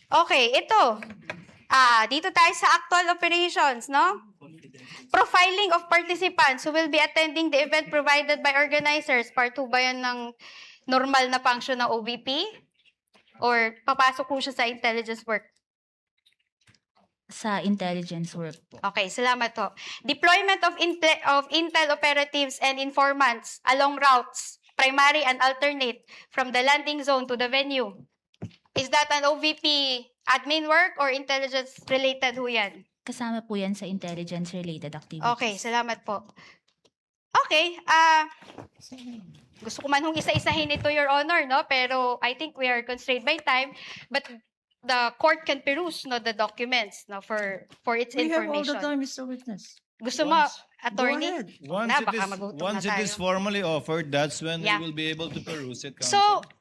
Okay, ito. Dito tayo sa actual operations, no? Profiling of participants who will be attending the event provided by organizers. Part 2 ba yan ng normal na function ng OVP? Or papasok po siya sa intelligence work? Sa intelligence work po. Okay, salamat po. Deployment of intel operatives and informants along routes, primary and alternate, from the landing zone to the venue. Is that an OVP admin work or intelligence-related ho yan? Kasama po yan sa intelligence-related activities. Okay, salamat po. Okay, gusto ko man hong isa-isahin ito, Your Honor, no? Pero I think we are constrained by time. But the court can peruse the documents for its We have all information. the time, Mr. Witness. Gusto mo, Once- attorney? Go ahead. Once Na, it baka is magutom once na it is tayo. formally offered, that's when Yeah. we will be able to peruse it. So, Counsel.